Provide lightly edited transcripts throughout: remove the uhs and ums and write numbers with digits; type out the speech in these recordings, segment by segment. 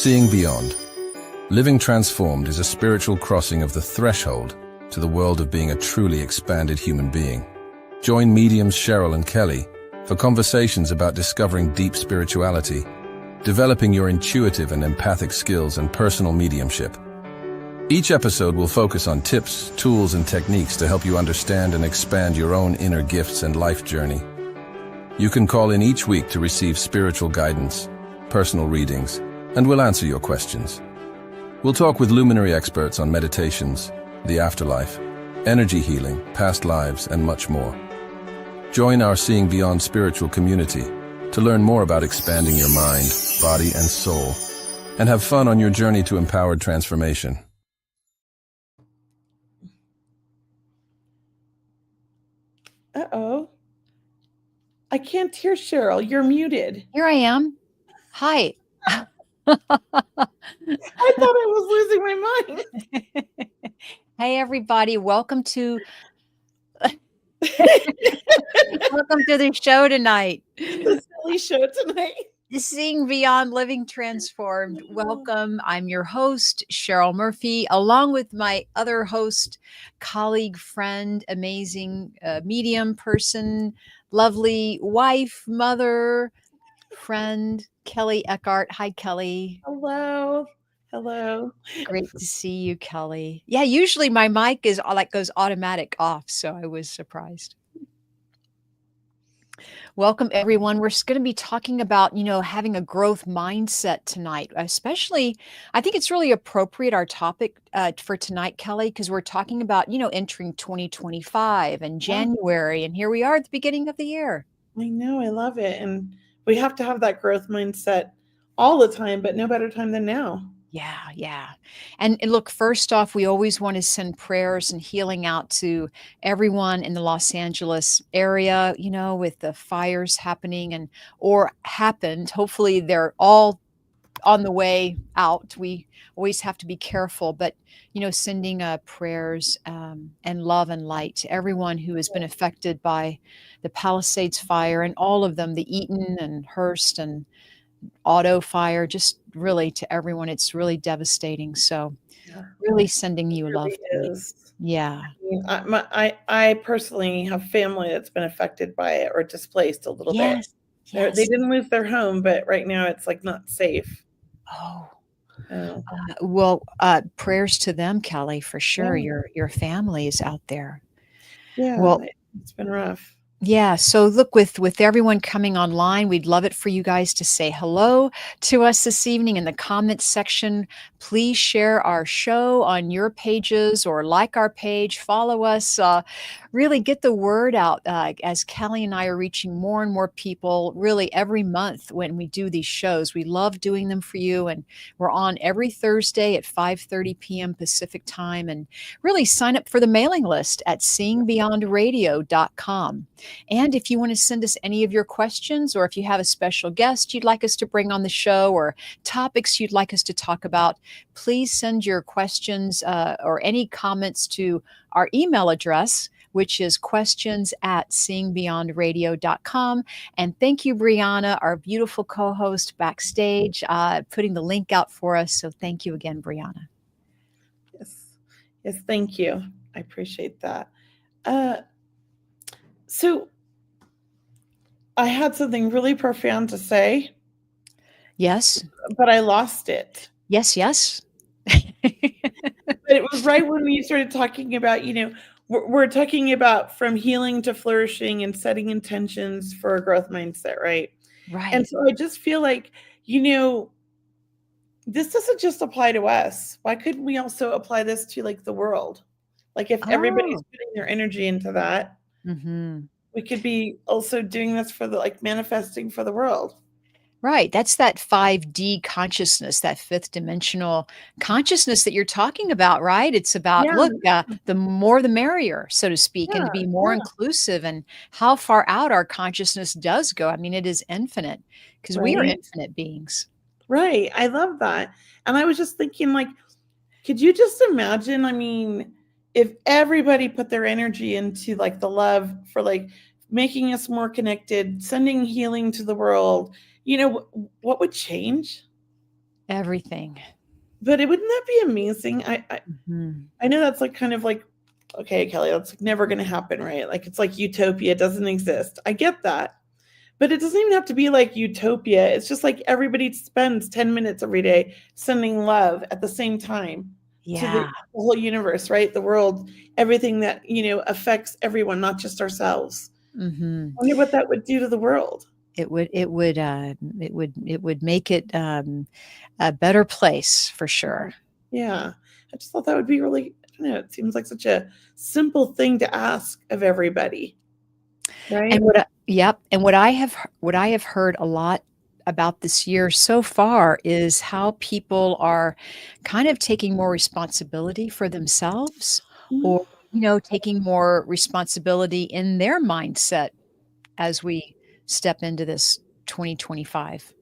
Seeing beyond. Living transformed is a spiritual crossing of the threshold to the world of being a truly expanded human being. Join mediums Cheryl and Kelley for conversations about discovering deep spirituality, developing your intuitive and empathic skills, and personal mediumship. Each episode will focus on tips, tools, and techniques to help you understand and expand your own inner gifts and life journey. You can call in each week to receive spiritual guidance, personal readings, and we'll answer your questions. We'll talk with luminary experts on meditations, the afterlife, energy healing, past lives, and much more. Join our Seeing Beyond spiritual community to learn more about expanding your mind, body, and soul, and have fun on your journey to empowered transformation. Uh-oh. I can't hear Cheryl. You're muted. Here I am. Hi. I thought I was losing my mind. Hey, everybody. Welcome to the show tonight. The silly show tonight. Seeing Beyond, Living Transformed. Welcome. I'm your host, Cheryl Murphy, along with my other host, colleague, friend, amazing medium person, lovely wife, mother, friend, Kelley Eckhart. Hi, Kelley. Hello. Hello. Great to see you, Kelley. Yeah, usually my mic is goes automatic off, so I was surprised. Welcome, everyone. We're going to be talking about, having a growth mindset tonight, especially, I think it's really appropriate, our topic for tonight, Kelley, because we're talking about, entering 2025 and January, and here we are at the beginning of the year. I know, I love it. And we have to have that growth mindset all the time, but no better time than now. Yeah. And look, first off, we always want to send prayers and healing out to everyone in the Los Angeles area, with the fires happening or happened. Hopefully they're all on the way out. We always have to be careful, but, sending prayers and love and light to everyone who has been affected by the Palisades fire, and all of them, the Eaton and Hearst and auto fire, just really to everyone. It's really devastating. So really sending you love. Yeah. I mean, I personally have family that's been affected by it or displaced a little bit. Yes. They didn't lose their home, but right now it's not safe. Well, prayers to them, Kelley, for sure. Yeah. Your family is out there. Yeah. Well, it's been rough. Yeah. So look, with everyone coming online, we'd love it for you guys to say hello to us this evening in the comments section. Please share our show on your pages or like our page, follow us, really get the word out as Kelley and I are reaching more and more people really every month when we do these shows. We love doing them for you. And we're on every Thursday at 5:30 p.m. Pacific time, and really sign up for the mailing list at seeingbeyondradio.com. And if you want to send us any of your questions, or if you have a special guest you'd like us to bring on the show, or topics you'd like us to talk about, please send your questions or any comments to our email address, which is questions@seeingbeyondradio.com. And thank you, Brianna, our beautiful co-host backstage, putting the link out for us. So thank you again, Brianna. Yes, thank you. I appreciate that. So I had something really profound to say. Yes. But I lost it. Yes. But it was right when we started talking about, we're talking about from healing to flourishing and setting intentions for a growth mindset, right? Right. And so I just feel like, this doesn't just apply to us. Why couldn't we also apply this to the world? If everybody's putting their energy into that, we could be also doing this for manifesting for the world. Right. That's that 5D consciousness, that fifth dimensional consciousness that you're talking about, right? It's about, the more the merrier, so to speak, and to be more inclusive, and how far out our consciousness does go. I mean, it is infinite, because we are infinite beings. Right. I love that. And I was just thinking, could you just imagine, if everybody put their energy into the love for making us more connected, sending healing to the world, what would change? Everything. But wouldn't that be amazing? Mhm. I know that's like kind of like, okay, Kelley, that's like never going to happen, right? Like it's like utopia doesn't exist. I get that. But it doesn't even have to be like utopia. It's just like everybody spends 10 minutes every day sending love at the same time to the Yeah. whole universe, right? The world, everything that, affects everyone, not just ourselves. Mhm. I wonder what that would do to the world. It would make it, a better place for sure. Yeah. I just thought that would be really, I don't know, it seems like such a simple thing to ask of everybody, And right? what I have heard a lot about this year so far is how people are kind of taking more responsibility for themselves Mhm. or, taking more responsibility in their mindset as we step into this 2025.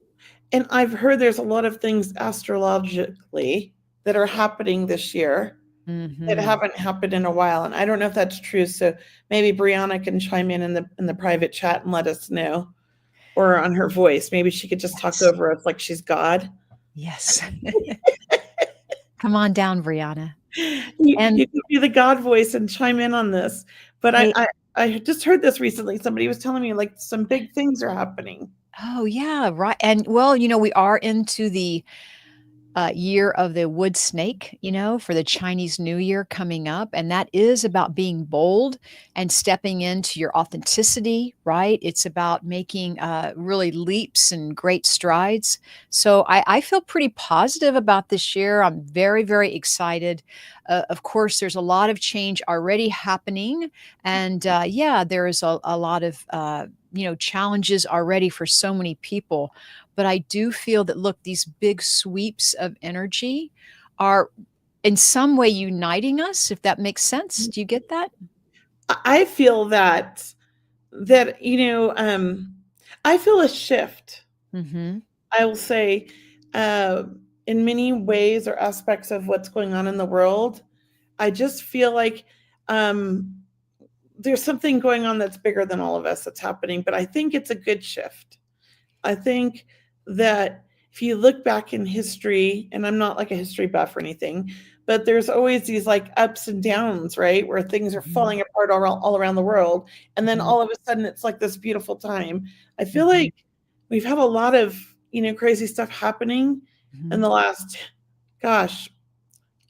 And I've heard there's a lot of things astrologically that are happening this year that Mhm. haven't happened in a while, and I don't know if that's true, so maybe Brianna can chime in the private chat and let us know, or on her voice. Maybe she could just talk Yes. over us like she's God. Yes. Come on down, Brianna. And You can be the God voice and chime in on this. But I hey I I just heard this recently. Somebody was telling me, like, some big things are happening. oh, yeah, right, and well, we are into the year of the wood snake, for the Chinese New Year coming up. And that is about being bold and stepping into your authenticity, right? It's about making really leaps and great strides. So I feel pretty positive about this year. I'm very, very excited. Of course, there's a lot of change already happening. And yeah, there's a lot of, challenges already for so many people, but I do feel that, look, these big sweeps of energy are in some way uniting us, if that makes sense. Do you get that? I feel that, I feel a shift. Mhm. I will say, uh, in many ways or aspects of what's going on in the world, I just feel like, um, there's something going on that's bigger than all of us that's happening, but I think it's a good shift. I think that if you look back in history, and I'm not like a history buff or anything, but there's always these like ups and downs, right? Where things are Mhm. falling apart all around the world. And then Mhm. all of a sudden it's like this beautiful time. I feel Mhm. like we've had a lot of, crazy stuff happening in Mhm. the last, gosh,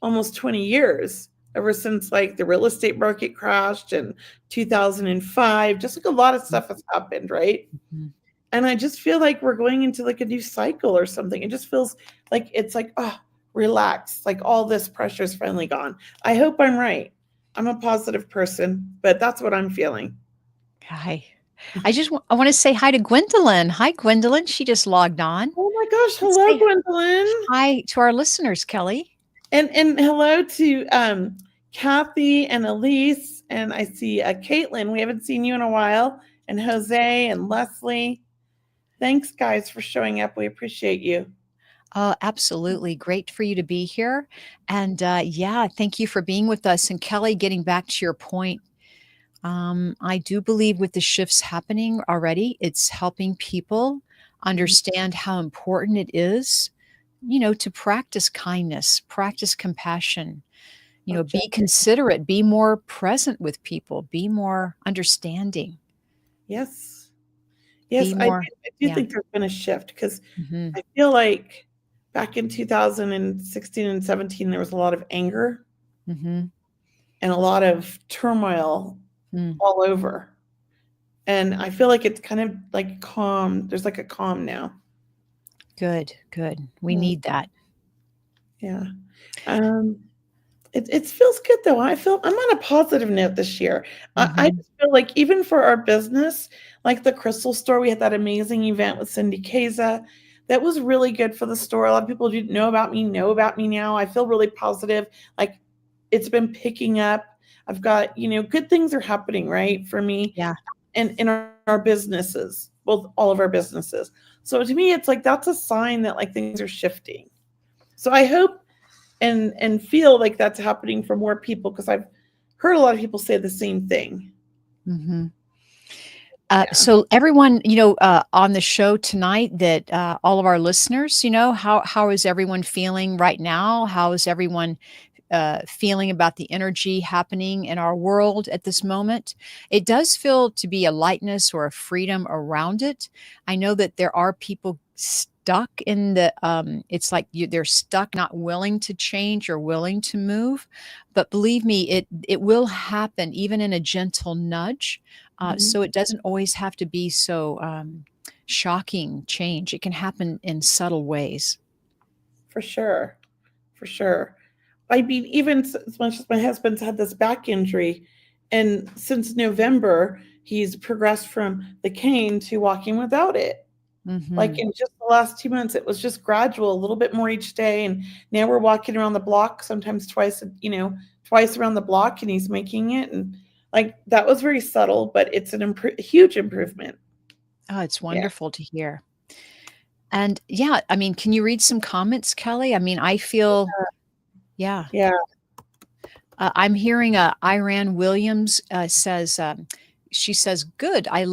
almost 20 years, ever since like the real estate market crashed in 2005. Just like a lot of stuff has happened, right? Mhm. And I just feel like we're going into like a new cycle or something. It just feels like it's like, oh, relax. Like all this pressure is finally gone. I hope I'm right. I'm a positive person, but that's what I'm feeling. Hi. I wanna say hi to Gwendolyn. Hi, Gwendolyn. She just logged on. Oh my gosh. Let's Hello, say Gwendolyn. hi to our listeners, Kelly. And hello to Kathy and Elise. And I see Caitlin. We haven't seen you in a while. And Jose and Leslie. Thanks, guys, for showing up. We appreciate you. Absolutely. Great for you to be here. And, yeah, thank you for being with us. And Kelly, getting back to your point, I do believe with the shifts happening already, it's helping people understand how important it is, to practice kindness, practice compassion, be Objective. considerate, be more present with people, be more understanding, Yes. Yes, be more, I do yeah. think there's been a shift because Hmm. I feel like back in 2016 and 17, there was a lot of anger Hmm. and a lot of turmoil Mm. all over. And I feel like it's kind of like calm. There's like a calm now. Good, good. We Mm, need that. yeah. Um, it feels good though. I'm on a positive note this year. I Hmm. just feel like even for our business, like the crystal store, we had that amazing event with Cindy Kaza. That was really good for the store. A lot of people who didn't know about me now. I feel really positive. Like it's been picking up. I've got, good things are happening, right? For me Yeah. and in our businesses, both all of our businesses. So to me, it's like that's a sign that like things are shifting. So I hope and feel like that's happening for more people because I've heard a lot of people say the same thing. Hmm. Yeah. So everyone, on the show tonight, that all of our listeners, how is everyone feeling right now? How is everyone feeling about the energy happening in our world at this moment? It does feel to be a lightness or a freedom around it. I know that there are people stuck in it's like they're stuck, not willing to change or willing to move. But believe me, it will happen even in a gentle nudge. Mhm. So it doesn't always have to be so shocking change. It can happen in subtle ways. For sure. For sure. I mean, even as much as my husband's had this back injury, and since November, he's progressed from the cane to walking without it. Like Hmm. in just the last 2 months, it was just gradual, a little bit more each day. And now we're walking around the block, sometimes twice, twice around the block, and he's making it. And like that was very subtle, but it's huge improvement. Oh, it's Yeah. wonderful to hear. And yeah, I mean, can you read some comments, Kelly? I mean, I feel, yeah. Yeah. I'm hearing Iran Williams says, she says, good. I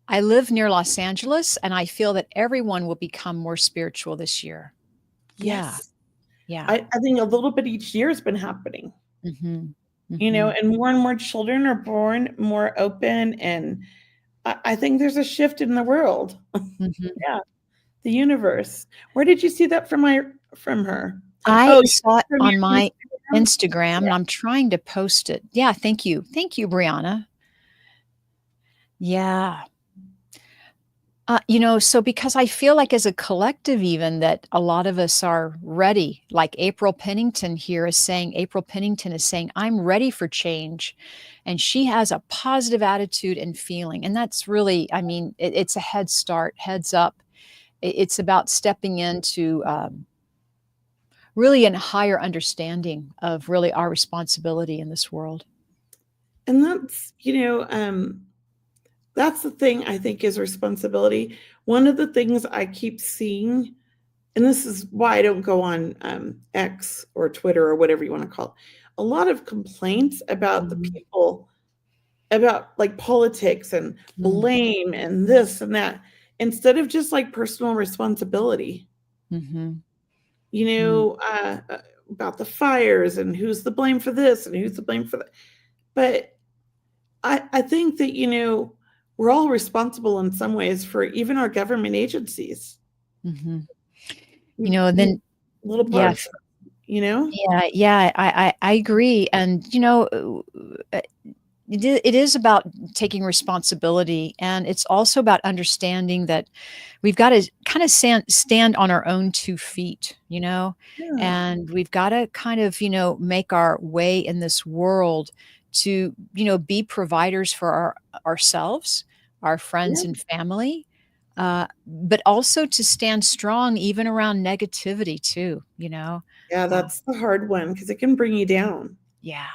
I live near Los Angeles, and I feel that everyone will become more spiritual this year. Yeah, Yes. yeah. I think a little bit each year has been happening, Hmm. Hmm. and more children are born more open. And I think there's a shift in the world. Hmm. Yeah. The universe. Where did you see that from her? I Oh, you saw it from on your my Instagram? Instagram, Yeah. and I'm trying to post it. Yeah, thank you. Thank you, Brianna. Yeah. So because I feel like as a collective, even that a lot of us are ready, like April Pennington is saying, I'm ready for change. And she has a positive attitude and feeling. And that's really, I mean, it's a head start, heads up. It's about stepping into really a higher understanding of really our responsibility in this world. And that's the thing I think is responsibility. One of the things I keep seeing, and this is why I don't go on X or Twitter or whatever you want to call it, a lot of complaints about the Mhm. people, about like politics and Mm. blame and this and that, instead of just like personal responsibility. Mhm. you Mm. know, uh, uh, about the fires and who's the blame for this and who's the blame for that. But I think that, we're all responsible in some ways for even our government agencies, Mhm. mm, Then little yeah. parts, you know? Yeah, yeah, I agree, and, it is about taking responsibility, and it's also about understanding that we've gotta kinda stand on our own 2 feet, Yeah. and we've gotta kind of, make our way in this world to, be providers for ourselves, our friends Yeah. and family, but also to stand strong even around negativity too, Yeah, Uh, that's the hard one because it can bring you down. yeah.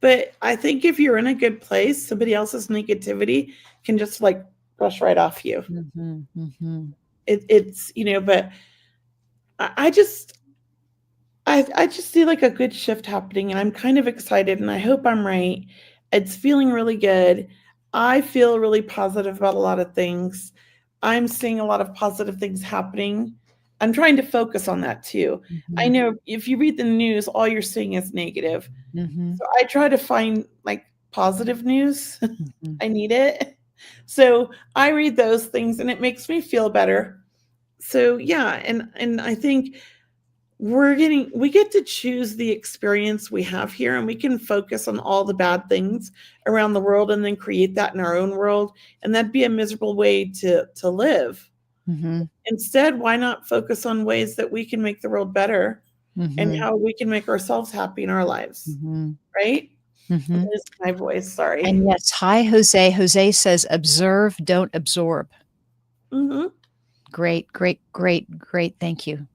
But I think if you're in a good place, somebody else's negativity can just like brush right off you. Mhm, mhm, But I just I just see like a good shift happening, and I'm kind of excited, and I hope I'm right. It's feeling really good. I feel really positive about a lot of things. I'm seeing a lot of positive things happening. I'm trying to focus on that too. I mhm, know if you read the news, all you're seeing is negative. mhm, So I try to find like positive news. mhm, I need it. So I read those things and it makes me feel better. So yeah, and I think we get to choose the experience we have here, and we can focus on all the bad things around the world and then create that in our own world, and that'd be a miserable way to live. mhm, Instead, why not focus on ways that we can make the world better and mhm, how we can make ourselves happy in our lives, mhm, right? I'm mhm. losing my voice, sorry. And yes, hi, Jose. Jose says, "Observe, don't absorb." Mhm. Great, great, great, great. Thank you,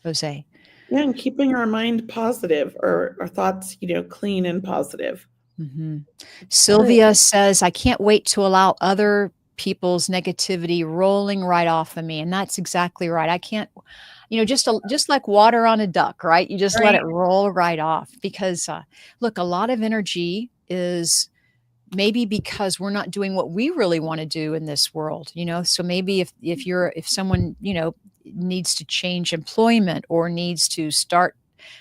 Jose. Yeah, and keeping our mind positive, or our thoughts, clean and positive. Mhm. Good. Sylvia says, "I can't wait to allow other people's negativity rolling right off of me," and that's exactly right. I can't, just like water on a duck, right? You just let Right. it roll right off because, look, a lot of energy is maybe because we're not doing what we really want to do in this world, so maybe if someone, needs to change employment or needs to start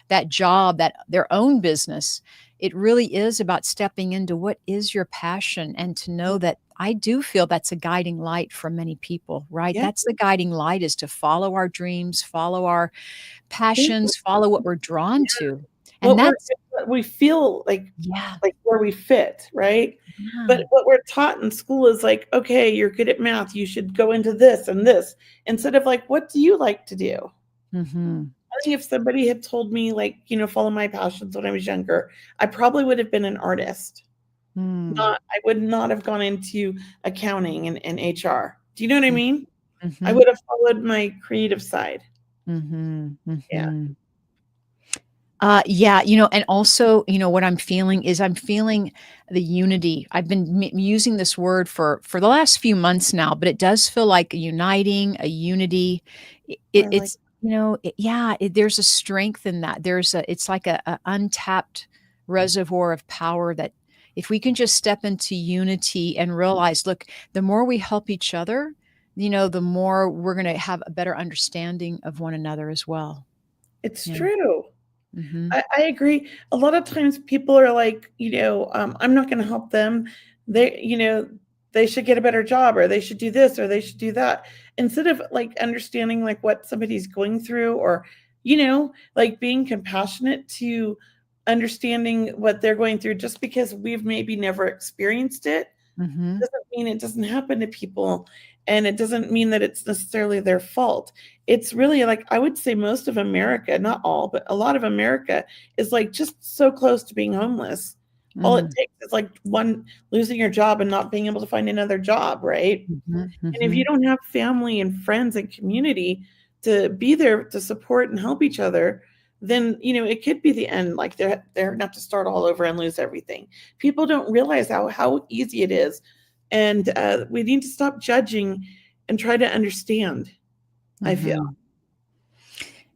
that job, that their own business, it really is about stepping into what is your passion, and to know that I do feel that's a guiding light for many people, right? Yeah. That's the guiding light, is to follow our dreams, follow our passions, follow what we're drawn to. And What we're that's what we feel yeah. like where we fit, right? But Yeah. what we're taught in school is like, okay, you're good at math, you should go into this and this, instead of like, what do you like to do? Mhm. I think if somebody had told me, like, follow my passions when I was younger, I probably would have been an artist. Mm. I would not have gone into accounting and HR. Do you know what I Mm. mean? I Mhm. would have followed my creative side. Mhm. Yeah. Mhm. Yeah, and also, what I'm feeling the unity. I've been using this word for the last few months now, but it does feel like a uniting, a unity. I like It's, yeah, there's a strength in that. It's like a untapped reservoir of power that if we can just step into unity and realize, look, the more we help each other, the more we're going to have a better understanding of one another as well. it's Yeah. true. Hmm. I agree. A lot of times people are like, I'm not going to help them. They should get a better job, or they should do this, or they should do that. Instead of like understanding like what somebody's going through, or, like being compassionate to understanding what they're going through, just because we've maybe never experienced it Hmm. doesn't mean it doesn't happen to people, and it doesn't mean that it's necessarily their fault. It's really like, I would say most of America, not all, but a lot of America is like just so close to being homeless. All it Mm. takes is like one losing your job and not being able to find another job, right? Mhm, And if you mhm, don't have family and friends and community to be there to support and help each other, then it could be the end. Like they're gonna have to start all over and lose everything. People don't realize how easy it is, and we need to stop judging and try to understand. I feel. mhm.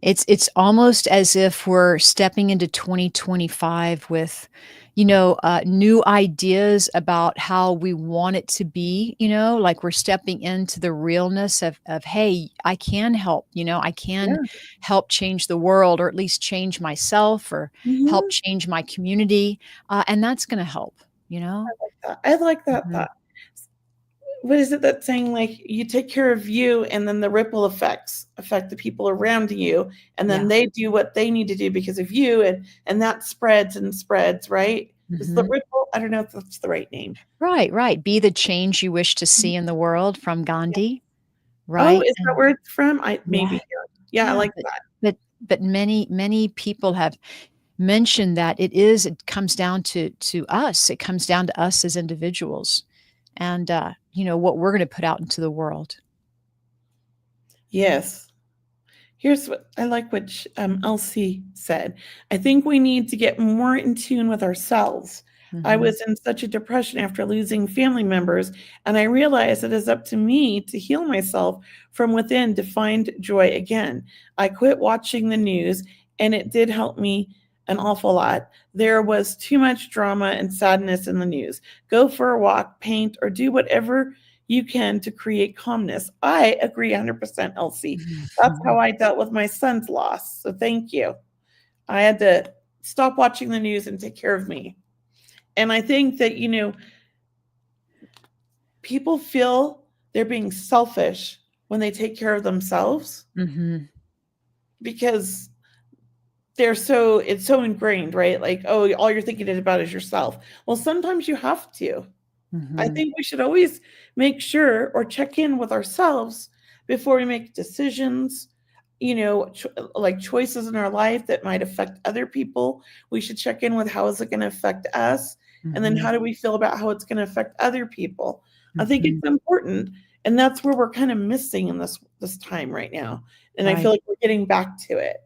It's almost as if we're stepping into 2025 with, new ideas about how we want it to be, like we're stepping into the realness of, hey, I can help, I can Yeah. help change the world, or at least change myself, or help Mhm. change my community. And that's going to help, you know? I like that Mhm. thought. What is it that saying, like, you take care of you, and then the ripple effects affect the people around you, and then Yeah. they do what they need to do because of you, and that spreads and spreads, right? Is the Mhm. ripple, I don't know if that's the right name. Right, right. Be the change you wish to Mhm. see in the world, from Yeah. Gandhi, Oh, right? is that And where it's from? I yeah, maybe, yeah. Yeah, I yeah, like that. but many people have mentioned that it comes down to us. It comes down to us as individuals, and, what we're gonna put out into the world. Yes. Here's what I like, what Elsie said. I think we need to get more in tune with ourselves. I Mhm, was in such a depression after losing family members, and I realized it is up to me to heal myself from within to find joy again. I quit watching the news, and it did help me an awful lot. There was too much drama and sadness in the news. Go for a walk, paint, or do whatever you can to create calmness. I agree 100%, Elsie. That's how mhm, I dealt with my son's loss. So thank you. I had to stop watching the news and take care of me. And I think that, people feel they're being selfish when they take care of themselves, mhm, because it's so ingrained, right? Like, oh, all you're thinking about is yourself. Well, sometimes you have to. I mhm, think we should always make sure or check in with ourselves before we make decisions, like choices in our life that might affect other people. We should check in with, how is it going to affect us? And then mhm, how do we feel about how it's going to affect other people? I think mhm. it's important. And that's where we're kind of missing in this time right now. And I feel Right, like we're getting back to it,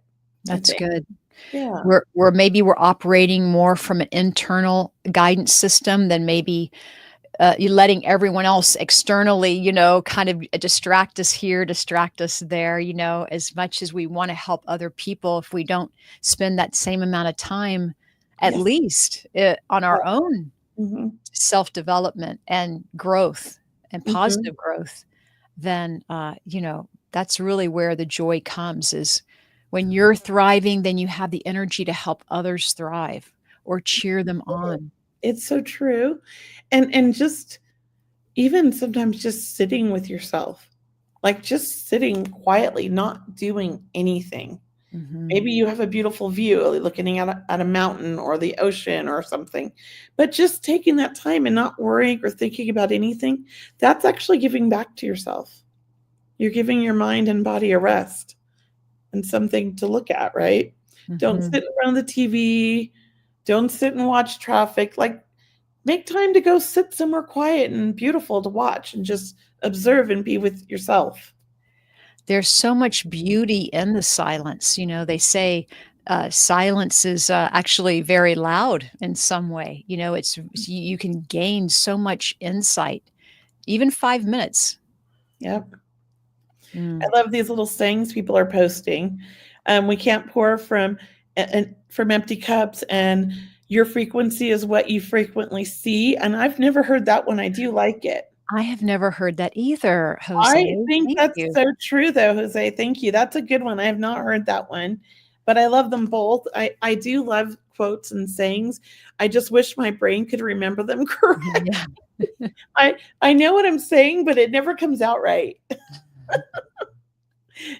I that's think. good. Yeah. We're operating more from an internal guidance system than maybe you letting everyone else externally, kind of distract us here, distract us there, as much as we want to help other people. If we don't spend that same amount of time, at Yes. least on our own, Mhm. self-development and growth and Mhm. positive growth, then, that's really where the joy comes is when you're thriving, then you have the energy to help others thrive or cheer them on. It's so true. And just even sometimes just sitting with yourself, like just sitting quietly, not doing anything. Mhm. Maybe you have a beautiful view, looking at a mountain or the ocean or something, but just taking that time and not worrying or thinking about anything, that's actually giving back to yourself. You're giving your mind and body a rest and something to look at, right? Don't Mhm. sit around the TV. Don't sit and watch traffic. Like, make time to go sit somewhere quiet and beautiful to watch and just observe and be with yourself. There's so much beauty in the silence, they say, silence is, actually very loud in some way, you can gain so much insight, even 5 minutes. Yep. Mm. I love these little sayings people are posting. We can't pour from empty cups, and your frequency is what you frequently see. And I've never heard that one. I do like it. I have never heard that either, I Jose. think Thank that's you. so true, though, Jose. Thank you. That's a good one. I have not heard that one, but I love them both. I do love quotes and sayings. I just wish my brain could remember them Mhm, correct. yeah. I know what I'm saying, but it never comes out right.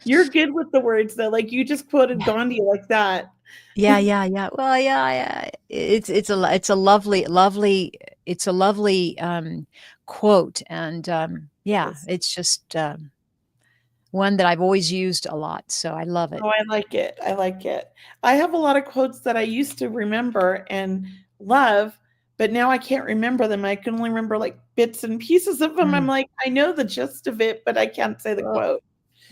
You're good with the words, though. Like you just quoted Gandhi like that. Yeah, yeah, yeah. Well, yeah, yeah. It's a lovely, quote, and, yeah, Yes. it's just, one that I've always used a lot, so I love it. Oh, I like it. I like it. I have a lot of quotes that I used to remember and love, but now I can't remember them. I can only remember like bits and pieces of them. I'm Mm. like, I know the gist of it, but I can't say the Well, quote.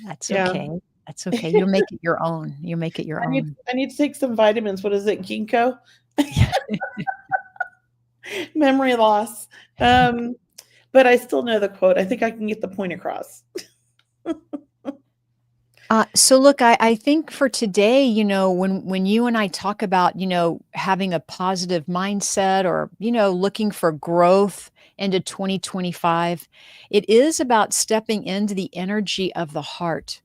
that's Yeah. okay. That's okay. You'll make it your own. You'll make it your I need own. I need to take some vitamins. What is it? Ginkgo? Yeah. Memory loss. Um, but I still know the quote. I think I can get the point across. So look, I think for today, when you and I talk about, having a positive mindset or, looking for growth into 2025, it is about stepping into the energy of the heart.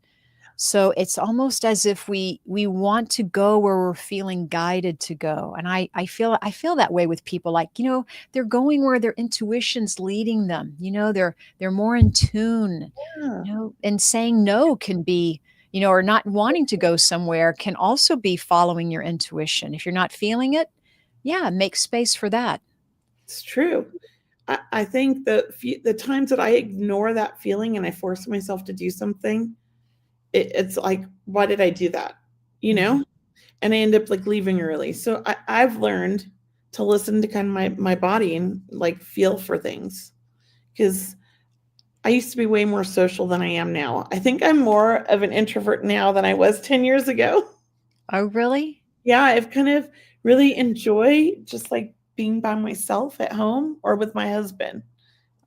So it's almost as if we want to go where we're feeling guided to go. And I feel that way with people like, they're going where their intuition's leading them. They're more in tune, Yeah, and saying no can be, or not wanting to go somewhere can also be following your intuition. If you're not feeling it, yeah, make space for that. it's true. I think the times that I ignore that feeling and I force myself to do something, it's like, why did I do that? You Mhm. know? And I end up like leaving early. So I've learned to listen to kind of my body and like feel for things. Because I used to be way more social than I am now. I think I'm more of an introvert now than I was 10 years ago. Oh, really? Yeah, I've kind of really enjoy just like being by myself at home or with my husband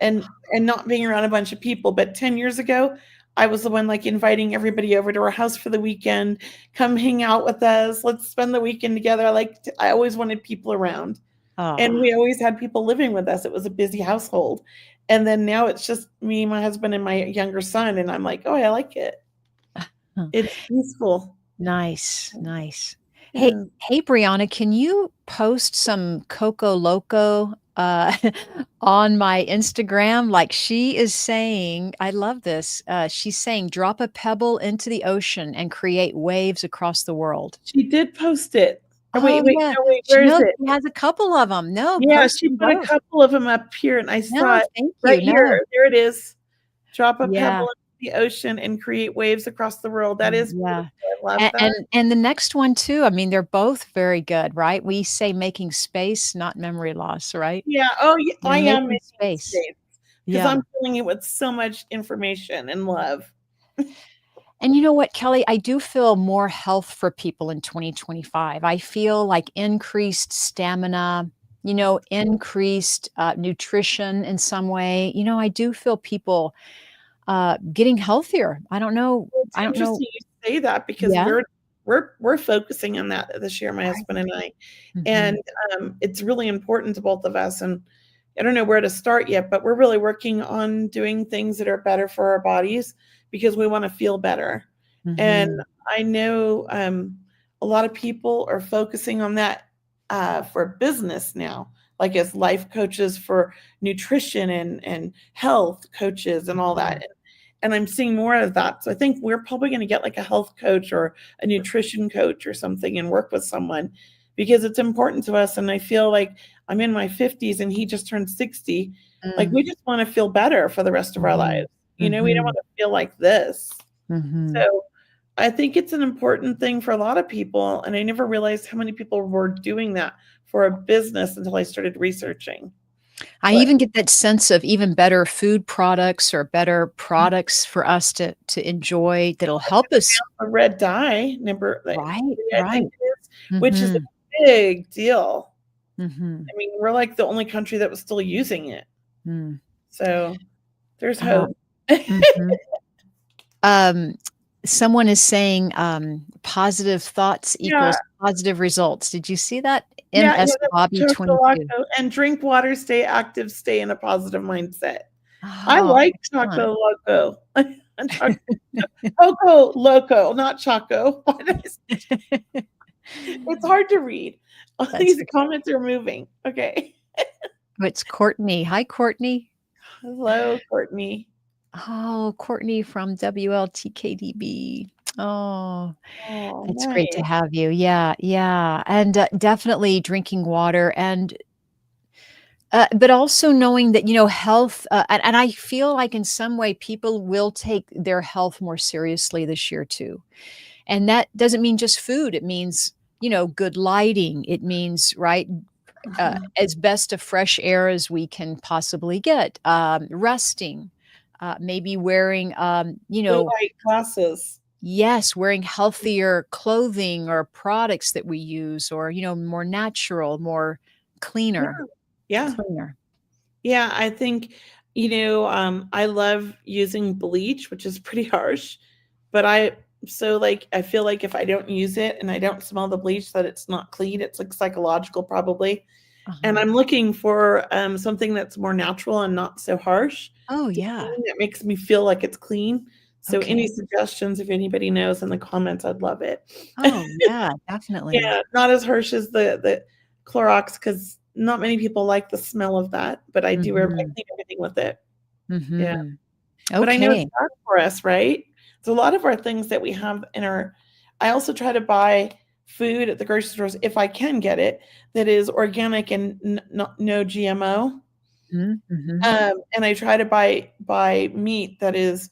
and not being around a bunch of people. But 10 years ago, I was the one like inviting everybody over to our house for the weekend. Come hang out with us. Let's spend the weekend together. I always wanted people around. And Oh. we always had people living with us. It was a busy household. And then now it's just me, my husband, and my younger son. And I'm like, oh, I like it. It's peaceful. Nice, nice. Hey Yeah. hey, Brianna, can you post some Coco Loco, on my Instagram? Like, she is saying I love this, she's saying, "Drop a pebble into the ocean and create waves across the world." She did post it. Oh, Oh, yeah. no, wait, She where is knows it? she has a couple of them. No, Yeah, post she them put a both. couple of them up here, and I saw No, it thank right you. No. here. There it is. Drop a Yeah. pebble into the ocean and create waves across the world. That is Yeah. beautiful. I love And that. and and the next one too, I mean, they're both very good, right? We say making space, not memory loss, right? Yeah. Oh, yeah, You're I am making making space. space because Yeah. I'm filling it with so much information and love. And you know what, Kelly? I do feel more health for people in 2025. I feel like increased stamina, increased, nutrition in some way. I do feel people, getting healthier. I don't know Well, it's I don't know. interesting you say that because Yeah? we're focusing on that this year, my husband and I. And it's really important to both of us. And I don't know where to start yet, but we're really working on doing things that are better for our bodies because we want to feel better. And I know a lot of people are focusing on that for business now, like as life coaches for nutrition and health coaches and all that. And I'm seeing more of that. So I think we're probably going to get like a health coach or a nutrition coach or something and work with someone because it's important to us. And I feel like I'm in my 50s and he just turned 60. Like we just want to feel better for the rest of our lives. You know, we don't want to feel like this. So I think it's an important thing for a lot of people. And I never realized how many people were doing that for a business until I started researching. I even get that sense of even better food products or better products for us to enjoy that'll help us. A red dye, number, Right, I think it is, which is a big deal. I mean, we're like the only country that was still using it. So there's hope. Someone is saying positive thoughts equals positive results. Did you see that? MS Bobby 22. And drink water, stay active, stay in a positive mindset. Oh, I like Choco Loco. Choco Loco, not Choco. It's hard to read. All these comments are moving. Okay. It's Courtney. Hi, Courtney. Hello, Courtney. Oh, Courtney from WLTKDB. Oh, that's nice. great to have you. Yeah, yeah. And definitely drinking water and but also knowing that, you know, health, and I feel like in some way people will take their health more seriously this year too. And that doesn't mean just food. It means, you know, good lighting. It means, right, as best of fresh air as we can possibly get, resting, maybe wearing, you know, light glasses. Yes, wearing healthier clothing or products that we use, or, you know, more natural, more cleaner. Yeah. Cleaner. Yeah, I think, you know, I love using bleach, which is pretty harsh, but I feel like if I don't use it and I don't smell the bleach, that it's not clean. It's like psychological probably. And I'm looking for something that's more natural and not so harsh. Oh, yeah. That makes me feel like it's clean. So any suggestions, if anybody knows in the comments, I'd love it. Oh, yeah, definitely. Yeah, not as harsh as the Clorox, because not many people like the smell of that, but I do clean everything with it. Yeah. But I know it's hard for us, right? So a lot of our things that we have I also try to buy food at the grocery stores, if I can get it, that is organic and no GMO. And I try to buy meat that is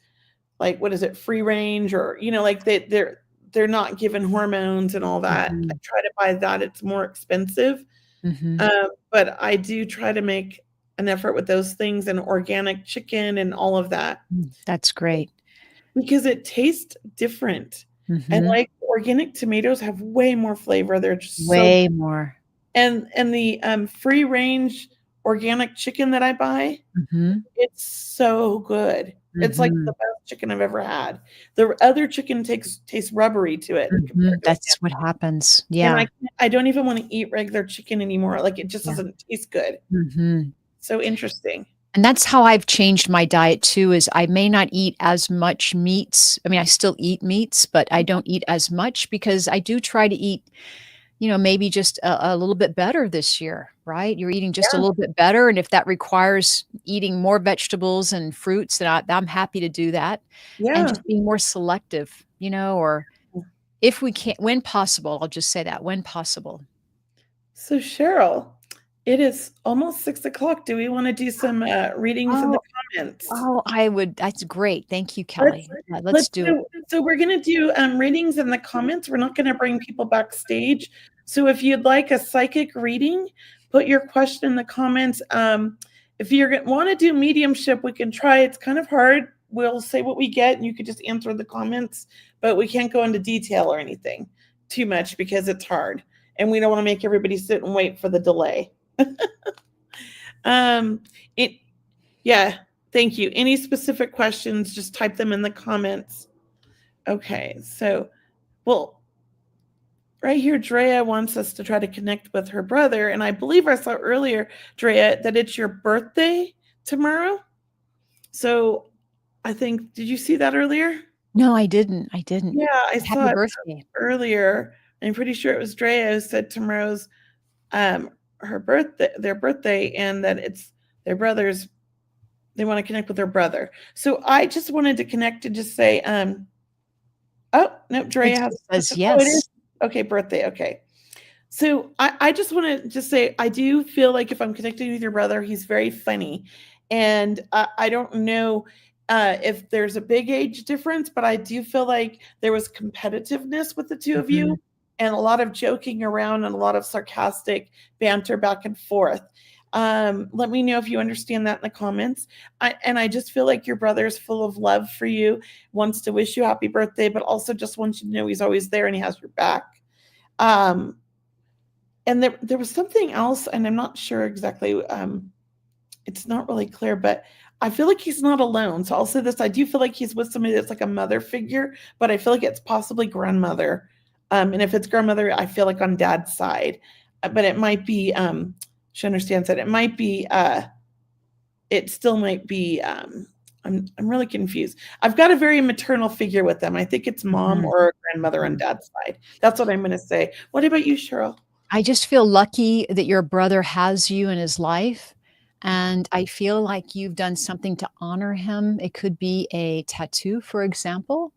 like, what is it, free range, or, you know, like they're not given hormones and all that. I try to buy that. It's more expensive. But I do try to make an effort with those things, and organic chicken and all of that. That's great. Because it tastes different. And like organic tomatoes have way more flavor. They're just way more. And the free range organic chicken that I buy, it's so good. It's like the best chicken I've ever had. The other chicken tastes rubbery to it. That's what happens. Yeah. And I don't even want to eat regular chicken anymore. Like it just doesn't taste good. So interesting. And that's how I've changed my diet too, is I may not eat as much meats. I mean, I still eat meats, but I don't eat as much because I do try to eat, you know, maybe just a little bit better this year, right? You're eating just a little bit better. And if that requires eating more vegetables and fruits, then I'm happy to do that. And just being more selective, you know, or if we can, when possible, I'll just say that, when possible. So Cheryl, it is almost 6:00. Do we want to do some readings in the comments? Oh, I would. That's great. Thank you, Kelley. Let's do it. So we're going to do readings in the comments. We're not going to bring people backstage. So if you'd like a psychic reading, put your question in the comments. If you want to do mediumship, we can try. It's kind of hard. We'll say what we get, and you could just answer the comments, but we can't go into detail or anything too much because it's hard. And we don't want to make everybody sit and wait for the delay. Thank you. Any specific questions, just type them in the comments. Okay, so, well, right here, Drea wants us to try to connect with her brother. And I believe I saw earlier, Drea, that it's your birthday tomorrow. So I think, did you see that earlier? No, I didn't. I didn't. Yeah, I Happy saw it birthday. earlier. I'm pretty sure it was Drea who said tomorrow's her birthday, their birthday, and that it's their brother's. They want to connect with their brother. So I just wanted to connect and just say, oh no, Drea It has. says Oh, it is yes. okay. Birthday. Okay. So I just want to just say I do feel like if I'm connecting with your brother, he's very funny, and I don't know if there's a big age difference, but I do feel like there was competitiveness with the two of you, Mhm. and a lot of joking around and a lot of sarcastic banter back and forth. Let me know if you understand that in the comments. And I just feel like your brother is full of love for you, wants to wish you happy birthday, but also just wants you to know he's always there and he has your back. Um, and there was something else, and I'm not sure exactly. It's not really clear, but I feel like he's not alone. So I'll say this: I do feel like he's with somebody that's like a mother figure, but I feel like it's possibly grandmother. And if it's grandmother, I feel like on dad's side, but it might be. She understands that it might be. It still might be. I'm really confused. I've got a very maternal figure with them. I think it's mom Mhm. or grandmother on Mhm. dad's side. That's what I'm going to say. What about you, Cheryl? I just feel lucky that your brother has you in his life, and I feel like you've done something to honor him. It could be a tattoo, for example.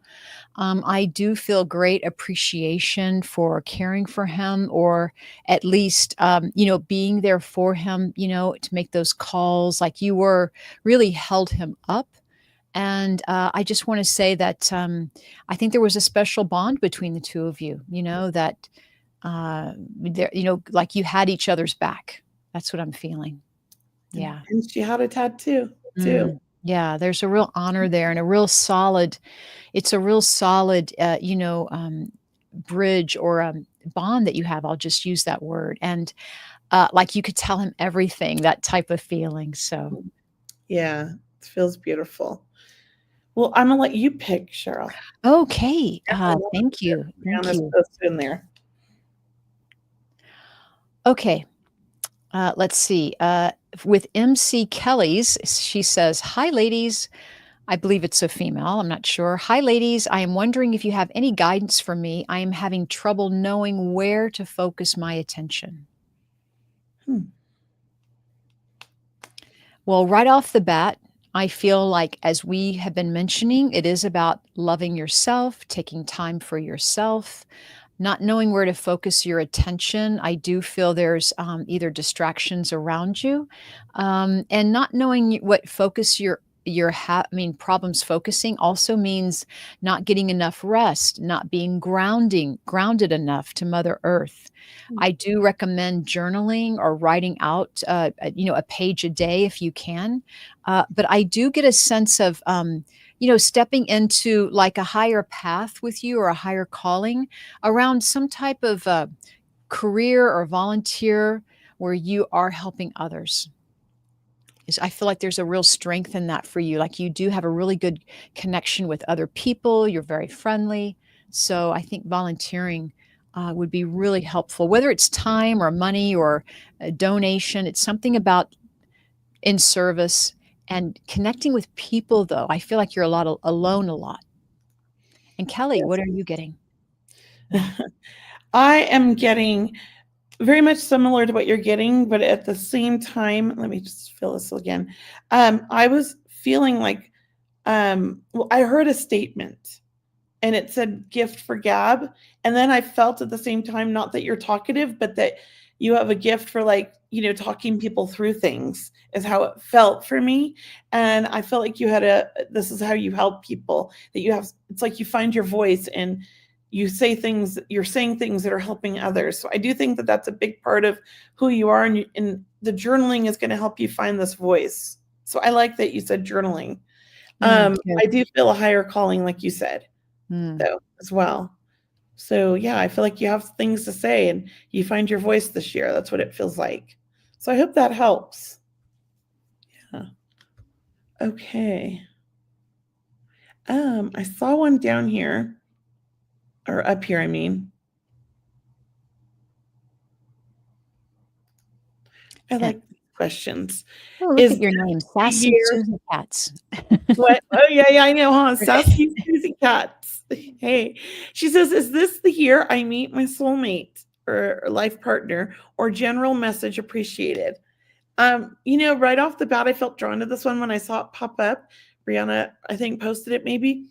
I do feel great appreciation for caring for him, or at least, being there for him, to make those calls, like you were really held him up. And I just want to say that I think there was a special bond between the two of you, that there, like you had each other's back. That's what I'm feeling. Yeah. And she had a tattoo too. Yeah. There's a real honor there, and it's a real solid, bridge or bond that you have. I'll just use that word. And like you could tell him everything, that type of feeling. So, Yeah, it feels beautiful. Well, I'm gonna let you pick, Cheryl. okay. Yeah, I love Thank you. Brianna's Thank you. post in there. Okay. Let's see. With MC Kelly's, she says, "Hi, ladies." I believe it's a female. I'm not sure. "Hi, ladies. I am wondering if you have any guidance for me. I am having trouble knowing where to focus my attention." Hmm. Well, right off the bat, I feel like, as we have been mentioning, it is about loving yourself, taking time for yourself, not knowing where to focus your attention. I do feel there's either distractions around you, and not knowing what focus I mean, problems focusing also means not getting enough rest, not being grounded enough to Mother Earth. Hmm. I do recommend journaling or writing out, a page a day if you can. But I do get a sense of, stepping into like a higher path with you, or a higher calling around some type of career or volunteer where you are helping others. I feel like there's a real strength in that for you. Like you do have a really good connection with other people. You're very friendly. So I think volunteering would be really helpful, whether it's time or money or a donation. It's something about in service and connecting with people, though. I feel like you're alone a lot. And Kelly, what are you getting? I am getting very much similar to what you're getting, but at the same time, let me just fill this again. I was feeling like, well, I heard a statement and it said gift for gab. And then I felt at the same time, not that you're talkative, but that you have a gift for, like, talking people through things is how it felt for me. And I felt like you had this is how you help people, that you have, it's like you find your voice and you're saying things that are helping others. So I do think that that's a big part of who you are. And the journaling is going to help you find this voice. So I like that you said journaling. Good. I do feel a higher calling, like you said, Mm. though, as well. So yeah, I feel like you have things to say and you find your voice this year. That's what it feels like. So I hope that helps. Yeah. Okay. I saw one down here, or up here, I mean. I like these questions. Oh, look Is at your this name, the Sassy year? Susie Cats. What? Oh, yeah, yeah, I know, huh? Sassy Susie Cats. Hey, she says, is this the year I meet my soulmate or life partner or general message appreciated? Right off the bat, I felt drawn to this one when I saw it pop up. Brianna, I think, posted it maybe.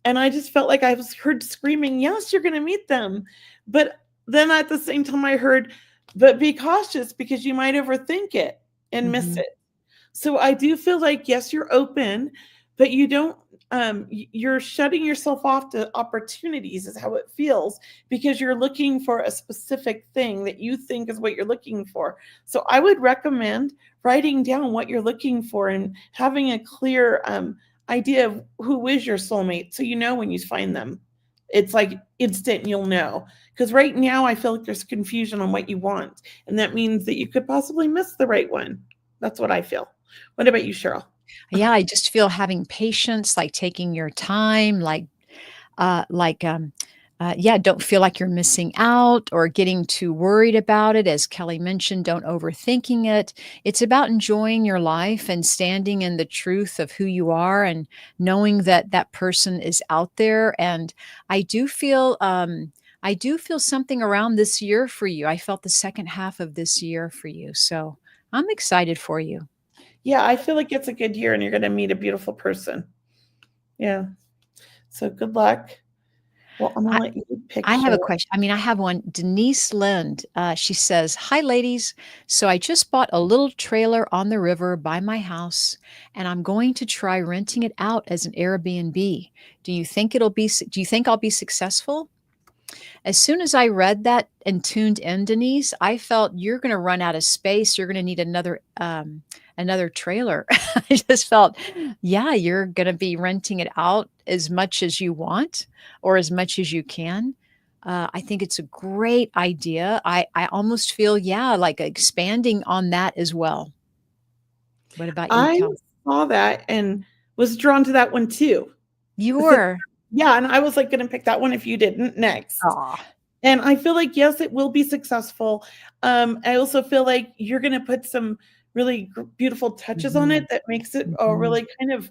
And I just felt like I was heard screaming, yes, you're going to meet them. But then at the same time, I heard, but be cautious because you might overthink it and miss Mhm. it. So I do feel like, yes, you're open, but you don't, you're shutting yourself off to opportunities, is how it feels, because you're looking for a specific thing that you think is what you're looking for. So I would recommend writing down what you're looking for and having a clear idea of who is your soulmate. So you know when you find them, it's like instant, you'll know. Because right now I feel like there's confusion on what you want. And that means that you could possibly miss the right one. That's what I feel. What about you, Cheryl? Yeah, I just feel having patience, like taking your time, like, yeah, don't feel like you're missing out or getting too worried about it. As Kelly mentioned, don't overthinking it. It's about enjoying your life and standing in the truth of who you are and knowing that that person is out there. And I do feel, I do feel something around this year for you. I felt the second half of this year for you. So I'm excited for you. Yeah, I feel like it's a good year and you're going to meet a beautiful person. Yeah. So good luck. Well, I'm going to let you pick I have a Cheryl. question. I mean, I have one. Denise Lind, she says, "Hi, ladies. So I just bought a little trailer on the river by my house, and I'm going to try renting it out as an Airbnb. Do you think I'll be successful?" As soon as I read that and tuned in, Denise, I felt you're going to run out of space. You're going to need another trailer. I just felt, yeah, you're going to be renting it out as much as you want or as much as you can. I think it's a great idea. I almost feel, yeah, like expanding on that as well. What about you, I Kel? saw that and was drawn to that one too. You So, were. yeah, and I was like going to pick that one if you didn't next. Aw. And I feel like, yes, it will be successful. I also feel like you're going to put some really beautiful touches on Mhm, it that makes it a mhm, really kind of,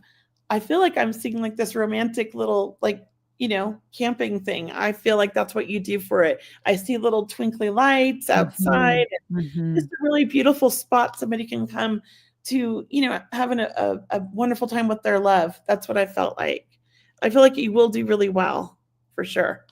I feel like I'm seeing like this romantic little, like, camping thing. I feel like that's what you do for it. I see little twinkly lights outside mhm, and just mhm. a really beautiful spot somebody can come to, having a wonderful time with their love. That's what I felt like. I feel like you will do really well for sure.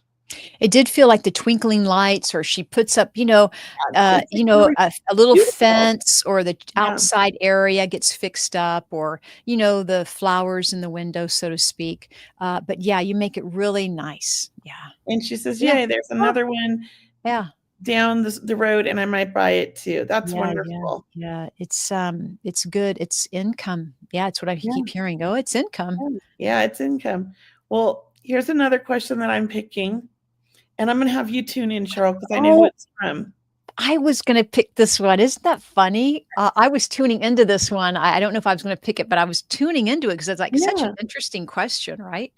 It did feel like the twinkling lights, or she puts up, It's like really a little beautiful. fence, or the Yeah, outside area gets fixed up, or, the flowers in the window, so to speak. But yeah, you make it really nice. Yeah. and she says, Yeah. "Yay, there's Oh, another one yeah. down the road, and I might buy it too." That's Yeah, yeah, wonderful. yeah. It's good. It's income. Yeah, it's what I Yeah, keep hearing. Oh, it's income. yeah, yeah, it's income. Well, here's another question that I'm picking, and I'm gonna have you tune in, Cheryl, because I know who Oh, it's from. I was gonna pick this one. Isn't that funny? I was tuning into this one. I don't know if I was gonna pick it, but I was tuning into it because it's, like, such an Yeah. interesting question, right?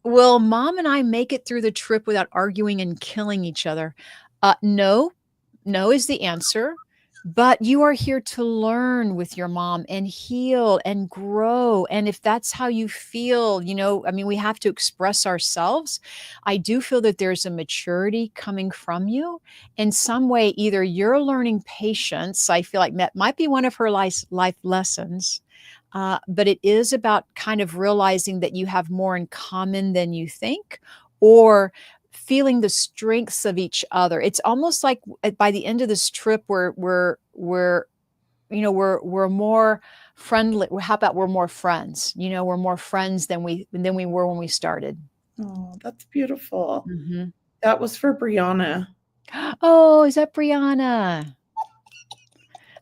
Will mom and I make it through the trip without arguing and killing each other? No. No is the answer, but you are here to learn with your mom and heal and grow, and if that's how you feel, I mean, we have to express ourselves. I do feel that there's a maturity coming from you in some way. Either you're learning patience, I feel like that might be one of her life lessons, but it is about kind of realizing that you have more in common than you think, or feeling the strengths of each other. It's almost like by the end of this trip, we're more friendly. How about we're more friends? We're more friends than we were when we started. Oh, that's beautiful. Mhm. That was for Brianna. Oh, is that Brianna?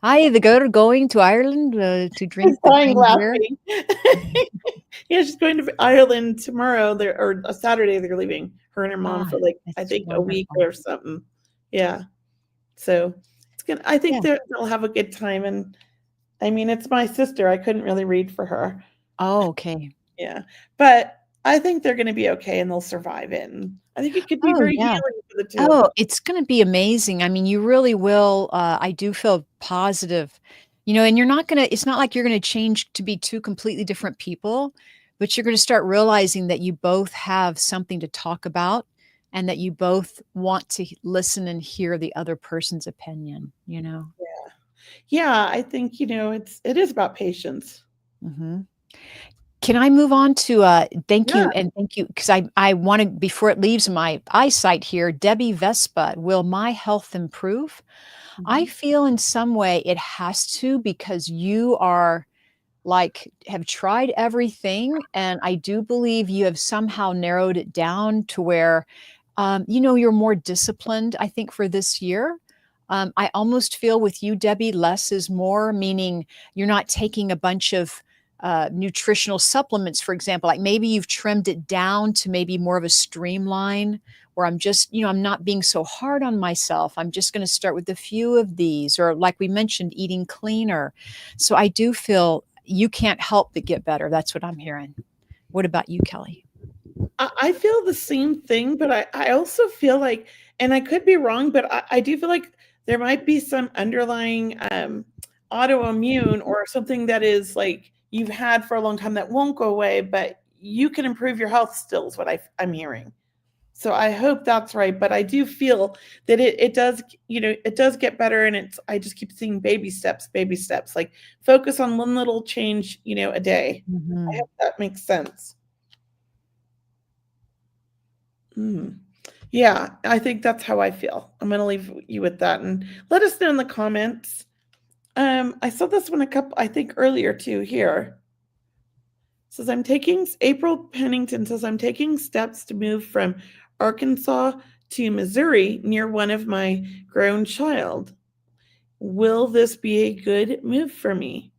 Hi, the girl going to Ireland to She's drink the dying green beer. laughing. Yeah, she's going to Ireland tomorrow. Or a Saturday they're leaving. Her and her mom Ah, for like I that's think a week wonderful. or something. Yeah. So it's good. I think Yeah. they'll have a good time. And I mean, it's my sister. I couldn't really read for her. Oh, okay. Yeah. But I think they're gonna be okay and they'll survive it, and I think it could be Oh, very yeah. healing for the 2 of Oh, them. it's gonna be amazing. I mean, you really will, I do feel positive, and you're not gonna it's not like you're gonna change to be 2 completely different people, but you're gonna start realizing that you both have something to talk about and that you both want to listen and hear the other person's opinion, you know? Yeah. Yeah, I think, it is about patience. Mhm. Can I move on to, thank Yeah. you, and thank you, because I wanna before it leaves my eyesight here, Debbie Vespa, "Will my health improve?" I Mhm. feel in some way it has to because you are like, have tried everything, and I do believe you have somehow narrowed it down to where, you're more disciplined, I think, for this year. I almost feel with you, Debbie, less is more, meaning you're not taking a bunch of nutritional supplements, for example. Like maybe you've trimmed it down to maybe more of a streamline where I'm just, I'm not being so hard on myself. I'm just going to start with a few of these, or like we mentioned, eating cleaner. So I do feel you can't help but get better. That's what I'm hearing. What about you, Kelley? I feel the same thing, but I also feel like, and I could be wrong, but I do feel like there might be some underlying autoimmune or something that is like you've had for a long time that won't go away, but you can improve your health still, is what I'm hearing. So I hope that's right, but I do feel that it does, it does get better, and I just keep seeing baby steps, like focus on one little change, a day. I Mhm. hope that makes sense. Mm. Yeah, I think that's how I feel. I'm gonna leave you with that, and let us know in the comments. I saw this one I think earlier too here. Says April Pennington says I'm taking steps to move from Arkansas to Missouri near one of my grown child. Will this be a good move for me?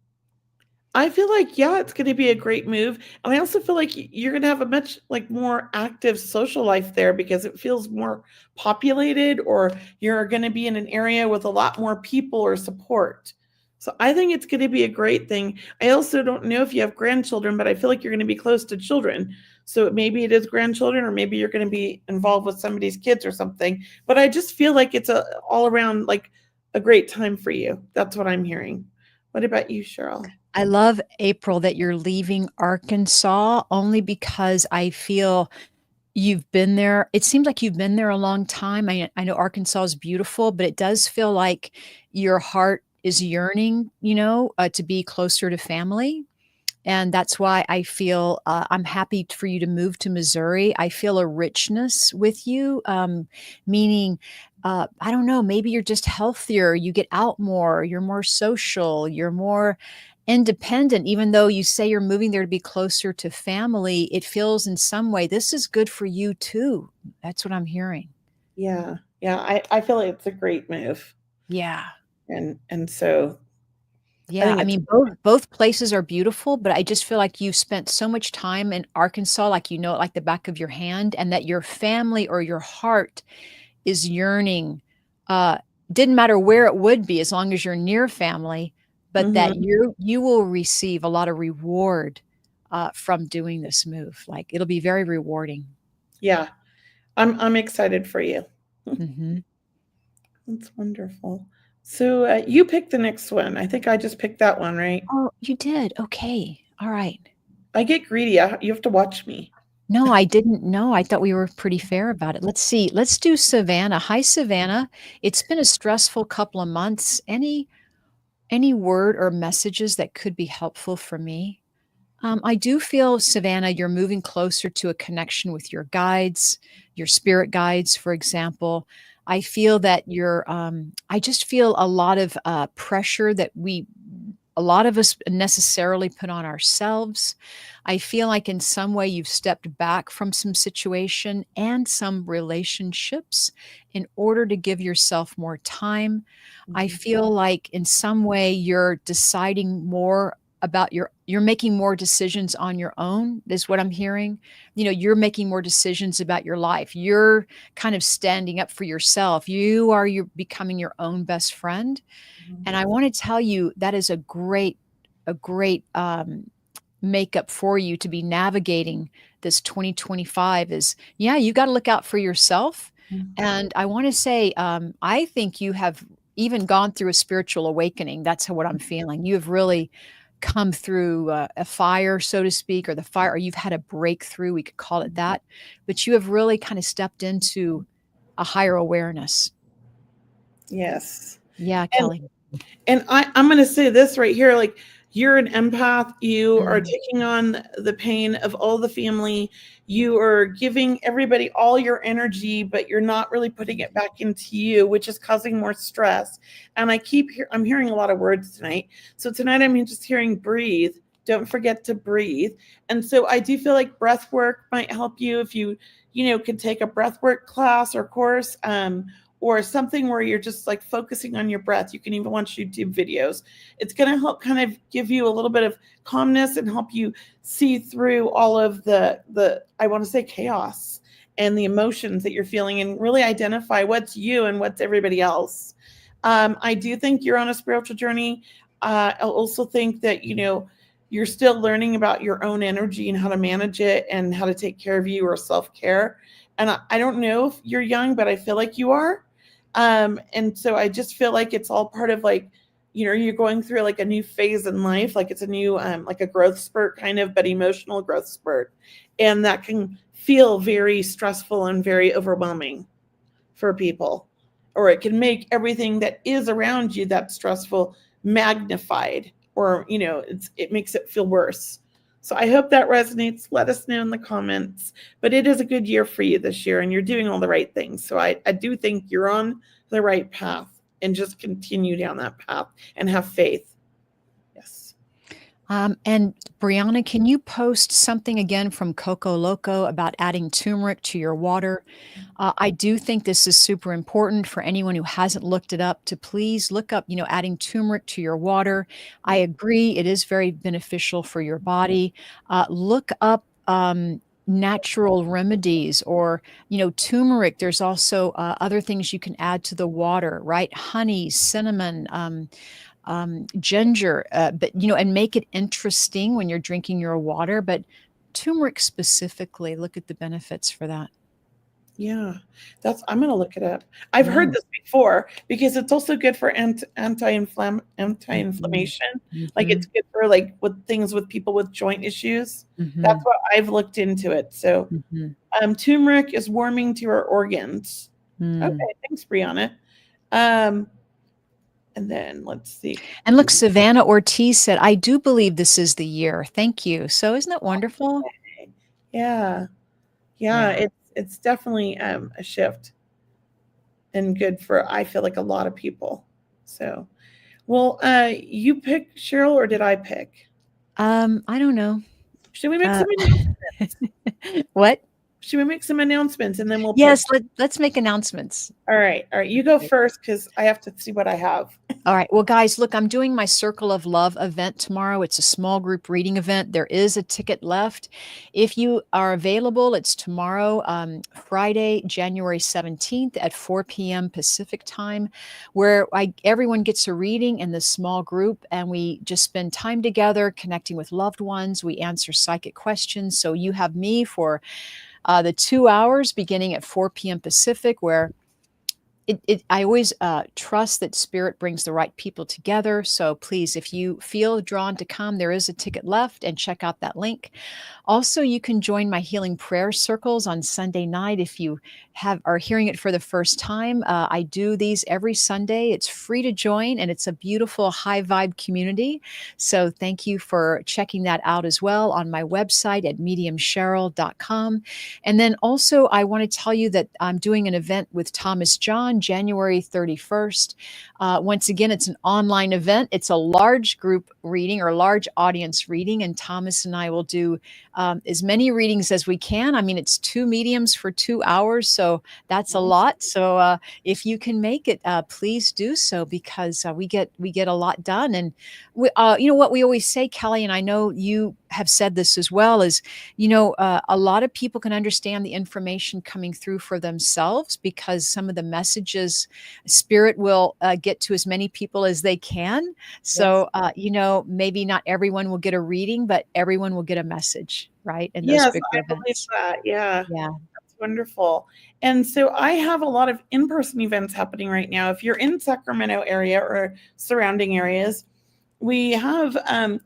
I feel like, yeah, it's gonna be a great move, and I also feel like you're gonna have a much, like, more active social life there because it feels more populated, or you're gonna be in an area with a lot more people or support. So I think it's gonna be a great thing. I also don't know if you have grandchildren, but I feel like you're gonna be close to children. So maybe it is grandchildren, or maybe you're gonna be involved with somebody's kids or something, but I just feel like it's a all around, like, a great time for you. That's what I'm hearing. What about you, Cheryl? I love, April, that you're leaving Arkansas only because I feel you've been there. It seems like you've been there a long time. I know Arkansas is beautiful, but it does feel like your heart is yearning, to be closer to family. And that's why I feel I'm happy for you to move to Missouri. I feel a richness with you, meaning, I don't know, maybe you're just healthier, you get out more, you're more social, you're more independent. Even though you say you're moving there to be closer to family, it feels in some way this is good for you too. That's what I'm hearing. Yeah, yeah, I feel like it's a great move, Yeah. and so I Yeah, think I it's mean, both places are beautiful, but I just feel like you've spent so much time in Arkansas, like you know it like the back of your hand, and that your family or your heart is yearning. Uh, didn't matter where it would be, as long as you're near family, but that mhm, you will receive a lot of reward from doing this move. Like it'll be very rewarding. yeah, I'm excited for you. Hmm. That's wonderful. So, you pick the next one. I think I just picked that one, right? Oh, you did. Okay. All right. I get greedy, you have to watch me. No, I didn't know. I thought we were pretty fair about it. Let's see. Let's do Savannah. Hi, Savannah. It's been a stressful couple of months. Any word or messages that could be helpful for me? I do feel, Savannah, you're moving closer to a connection with your guides, your spirit guides, for example. I feel that I just feel a lot of pressure that a lot of us necessarily put on ourselves. I feel like in some way you've stepped back from some situation and some relationships in order to give yourself more time. I Mhm, feel like in some way you're deciding more about you're making more decisions on your own is what I'm hearing. You're making more decisions about your life. You're kind of standing up for yourself. You're becoming your own best friend. mhm, And I want to tell you that is a great makeup for you to be navigating this 2025 is, yeah, you got to look out for yourself. And I want to say, I think you have even gone through a spiritual awakening. That's what I'm feeling. You have really come through a fire, so to speak, or the fire, or you've had a breakthrough. We could call it that. But you have really kind of stepped into a higher awareness. Yes. Yeah, And Kelley. I'm going to say this right here, like, you're an empath. You are Mm. taking on the pain of all the family. You are giving everybody all your energy, but you're not really putting it back into you, which is causing more stress. And I'm hearing a lot of words tonight. So tonight I'm just hearing breathe. Don't forget to breathe. And so I do feel like breath work might help you if you can take a breath work class or course. Or something where you're just like focusing on your breath. You can even watch YouTube videos. It's going to help kind of give you a little bit of calmness and help you see through all of the I want to say chaos and the emotions that you're feeling, and really identify what's you and what's everybody else. I do think you're on a spiritual journey. I also think that you're still learning about your own energy and how to manage it and how to take care of you, or self-care. And I don't know if you're young, but I feel like you are. And so I just feel like it's all part of, like, you're going through like a new phase in life. Like, it's a new, like a growth spurt kind of, but emotional growth spurt. And that can feel very stressful and very overwhelming for people, or it can make everything that is around you that's stressful magnified, or, it makes it feel worse. So I hope that resonates. Let us know in the comments. But it is a good year for you this year, and you're doing all the right things. So I do think you're on the right path, and just continue down that path and have faith. Yes. And Brianna, can you post something again from Coco Loco about adding turmeric to your water? I do think this is super important for anyone who hasn't looked it up, to please look up, adding turmeric to your water. I agree. It is very beneficial for your body. Look up, natural remedies, or, turmeric. There's also other things you can add to the water, right? Honey, cinnamon, ginger, but and make it interesting when you're drinking your water. But turmeric specifically, look at the benefits for that. Yeah, I'm going to look it up. I've Yeah. heard this before, because it's also good for anti-inflammation. Like, it's good for, like, with things with people with joint issues. That's what I've looked into it. So, turmeric is warming to our organs. Okay, thanks, Brianna. And then let's see. And look, Savannah Ortiz said, I do believe this is the year. Thank you. So isn't that wonderful? Okay. Yeah. It's definitely a shift, and good for, I feel like, a lot of people. So, well, you pick, Cheryl, or did I pick? I don't know. Should we make some announcements? What? Should we make some announcements, and then we'll Yes, let's make announcements. All right. You go first, because I have to see what I have. All right. Well, guys, look, I'm doing my Circle of Love event tomorrow. It's a small group reading event. There is a ticket left. If you are available, it's tomorrow, Friday, January 17th at 4 p.m. Pacific time, where everyone gets a reading in this small group, and we just spend time together connecting with loved ones. We answer psychic questions. So you have me for the 2 hours beginning at 4 p.m. Pacific, where I always trust that Spirit brings the right people together. So please, if you feel drawn to come, there is a ticket left, and check out that link. Also, you can join my healing prayer circles on Sunday night if you are hearing it for the first time. I do these every Sunday. It's free to join, and it's a beautiful high vibe community. So thank you for checking that out as well on my website at mediumcheryl.com. And then also, I want to tell you that I'm doing an event with Thomas John, January 31st. Once again, it's an online event. It's a large group reading, or large audience reading, and Thomas and I will do as many readings as we can. I mean, it's 2 mediums for 2 hours, so that's a lot. So if you can make it, please do so, because we get a lot done. And what we always say, Kelley, and I know you have said this as well, is a lot of people can understand the information coming through for themselves, because some of the messages Spirit will get to as many people as they can. So maybe not everyone will get a reading, but everyone will get a message. right? In those Yes, bigger I believe events. that. Yeah. Yeah. That's wonderful. And so I have a lot of in-person events happening right now. If you're in Sacramento area or surrounding areas, we have a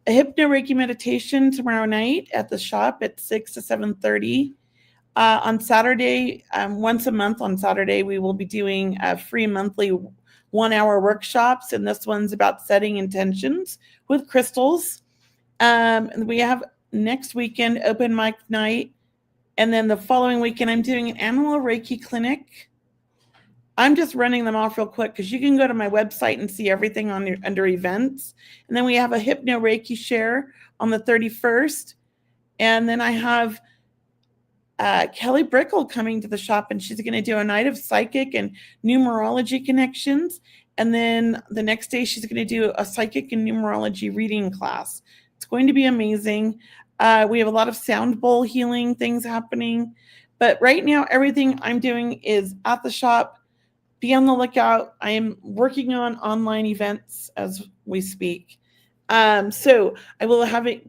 hypno Reiki meditation tomorrow night at the shop at 6 to 7:30. On Saturday, once a month on Saturday, we will be doing free monthly 1 hour workshops, and this one's about setting intentions with crystals. And we have next weekend open mic night, and then the following weekend I'm doing an animal Reiki clinic. I'm just running them off real quick because you can go to my website and see everything under events. And then we have a hypno Reiki share on the 31st, and then I have Kelly Brickle coming to the shop, and she's going to do a night of psychic and numerology connections. And then the next day, she's going to do a psychic and numerology reading class. It's going to be amazing. We have a lot of sound bowl healing things happening. But right now, everything I'm doing is at the shop. Be on the lookout. I am working on online events as we speak. So I will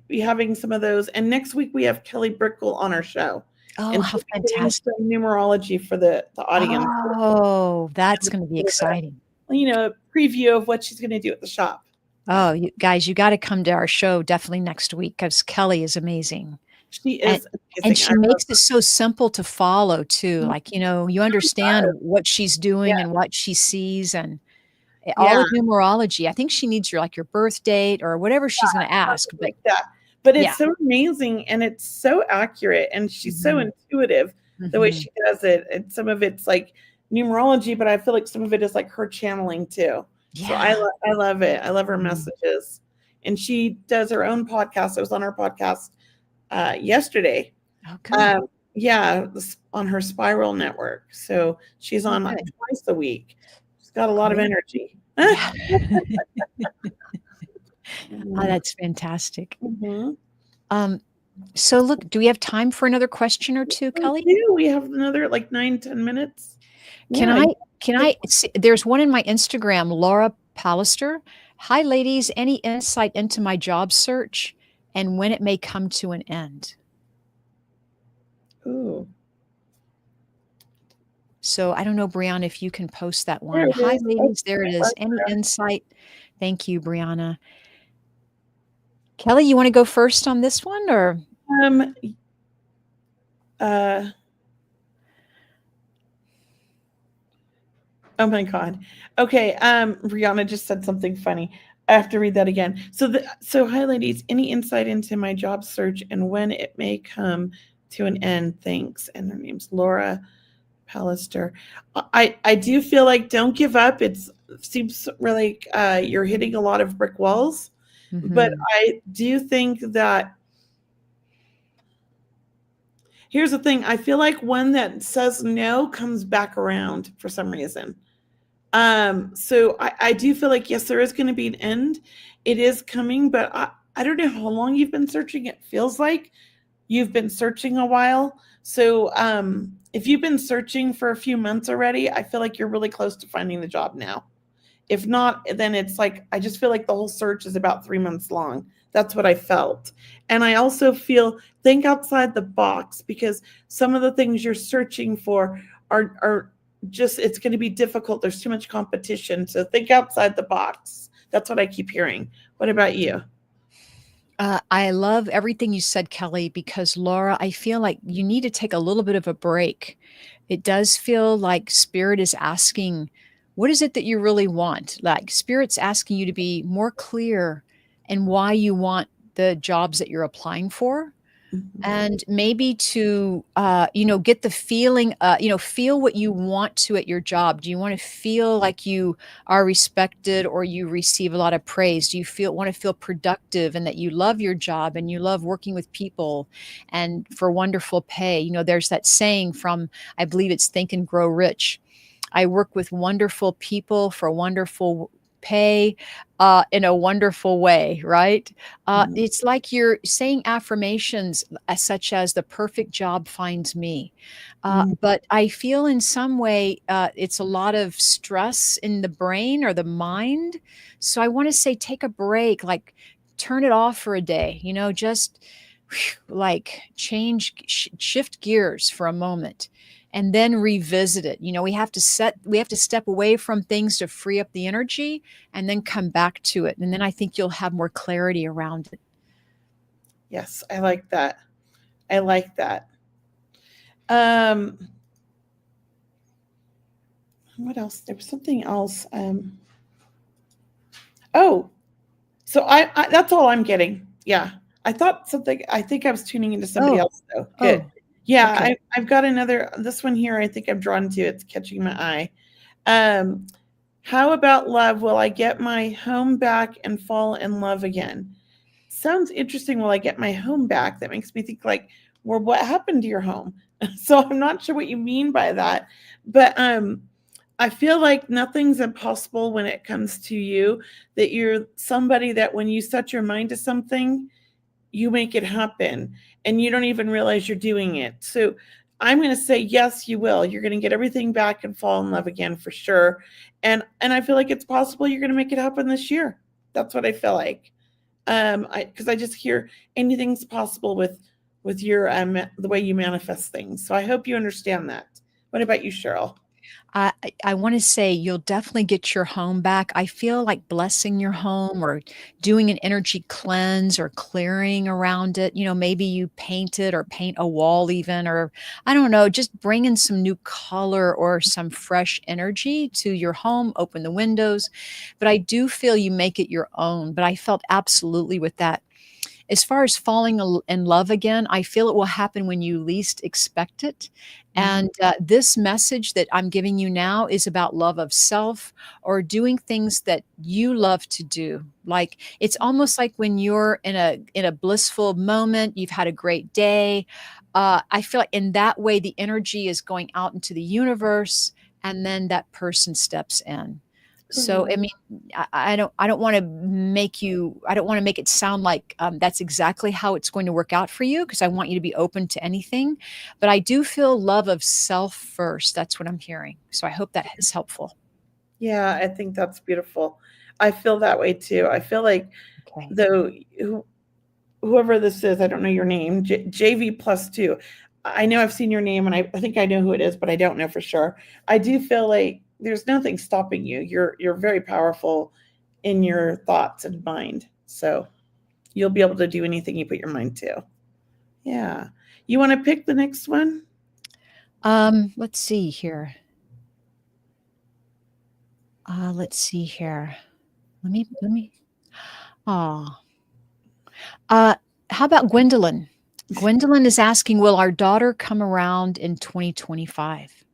be having some of those. And next week, we have Kelly Brickle on our show. Oh, And how she'll be doing fantastic. some numerology for the audience. Oh, that's going to be exciting. A preview of what she's going to do at the shop. Oh, you guys, you got to come to our show definitely next week because Kelly is amazing. She And, is amazing. and she makes it so simple to follow too. Like, you understand what she's doing and what she sees and all the numerology. I think she needs your birth date or whatever she's going to ask. But But it's so amazing and it's so accurate and she's so intuitive the way she does it. And some of it's like numerology, but I feel like some of it is like her channeling too. Yeah. So I love it. I love her messages. And she does her own podcast. I was on her podcast yesterday. Okay. On her Spiral Network. So she's on like twice a week. She's got a lot of energy. Yeah. Oh, that's fantastic. So look, do we have time for another question or two, Kelly? We have another 9-10 minutes. Can I see, there's one in my Instagram, Laura Pallister. Hi, ladies. Any insight into my job search and when it may come to an end? Ooh. So I don't know, Brianna, if you can post that one. Hi, ladies. There it is. Any insight? Thank you, Brianna. Kelly, you want to go first on this one or? Oh my God. Okay. Brianna just said something funny. I have to read that again. So hi ladies, any insight into my job search and when it may come to an end? Thanks. And her name's Laura Pallister. I do feel like don't give up. It seems really you're hitting a lot of brick walls, but I do think that here's the thing. I feel like one that says no comes back around for some reason. So I do feel like, yes, there is going to be an end. It is coming, but I don't know how long you've been searching. It feels like you've been searching a while. So if you've been searching for a few months already, I feel like you're really close to finding the job now. If not, then it's like, I just feel like the whole search is about 3 months long. That's what I felt. And I also feel, think outside the box because some of the things you're searching for are just, it's going to be difficult. There's too much competition. So think outside the box. That's what I keep hearing. What about you? I love everything you said, Kelly, because Laura, I feel like you need to take a little bit of a break. It does feel like Spirit is asking, what is it that you really want? Like Spirit's asking you to be more clear in why you want the jobs that you're applying for. And maybe to, get the feeling, feel what you want to at your job. Do you want to feel like you are respected or you receive a lot of praise? Do you want to feel productive and that you love your job and you love working with people and for wonderful pay? There's that saying from, I believe it's Think and Grow Rich. I work with wonderful people for wonderful pay in a wonderful way, right? It's like you're saying affirmations such as the perfect job finds me. But I feel in some way it's a lot of stress in the brain or the mind. So I want to say take a break, like turn it off for a day, just like shift gears for a moment and then revisit it. We have to step away from things to free up the energy and then come back to it. And then I think you'll have more clarity around it. Yes, I like that. I like that. What else? There was something else. Oh, so I that's all I'm getting. Yeah. I think I was tuning into somebody else though. Good. Yeah, okay. I've got this one here I think I'm drawn to. It's catching my eye. How about love? Will I get my home back and fall in love again? Sounds interesting. Will I get my home back? That makes me think like, well, what happened to your home? So I'm not sure what you mean by that. But I feel like nothing's impossible when it comes to you, that you're somebody that when you set your mind to something, you make it happen and you don't even realize you're doing it. So I'm going to say, yes, you will. You're going to get everything back and fall in love again for sure. And I feel like it's possible you're going to make it happen this year. That's what I feel like. Because I just hear anything's possible with your the way you manifest things. So I hope you understand that. What about you, Cheryl? I want to say you'll definitely get your home back. I feel like blessing your home or doing an energy cleanse or clearing around it. Maybe you paint it or paint a wall even, or I don't know, just bring in some new color or some fresh energy to your home, open the windows. But I do feel you make it your own. But I felt absolutely with that. As far as falling in love again, I feel it will happen when you least expect it. And this message that I'm giving you now is about love of self or doing things that you love to do. Like it's almost like when you're in a blissful moment, you've had a great day. I feel like in that way, the energy is going out into the universe, and then that person steps in. So, I mean, I don't want to make it sound like that's exactly how it's going to work out for you, because I want you to be open to anything. But I do feel love of self first. That's what I'm hearing. So I hope that is helpful. Yeah, I think that's beautiful. I feel that way too. I feel like though whoever this is, I don't know your name, JV plus two. I know I've seen your name and I think I know who it is, but I don't know for sure. I do feel like there's nothing stopping you. You're very powerful in your thoughts and mind. So you'll be able to do anything you put your mind to. Yeah. You want to pick the next one? Let's see here. Let's see here. Let me. Oh. How about Gwendolyn? Gwendolyn is asking, will our daughter come around in 2025?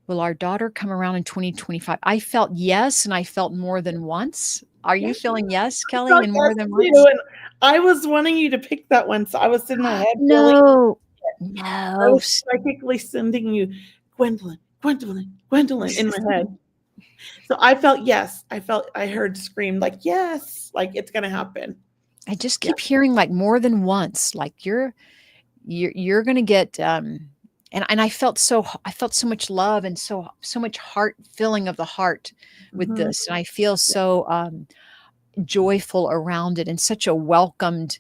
Will our daughter come around in 2025? I felt yes, and I felt more than once. Are you feeling yes, Kelley, and more than once? And I was wanting you to pick that one, so I was in my head. No. I was psychically sending you Gwendolyn in my head. So I felt yes. I heard scream like yes, like it's gonna happen. I just keep hearing like more than once, like you're gonna get and I felt so much love and so much heart filling of the heart with this. And I feel so joyful around it and such a welcomed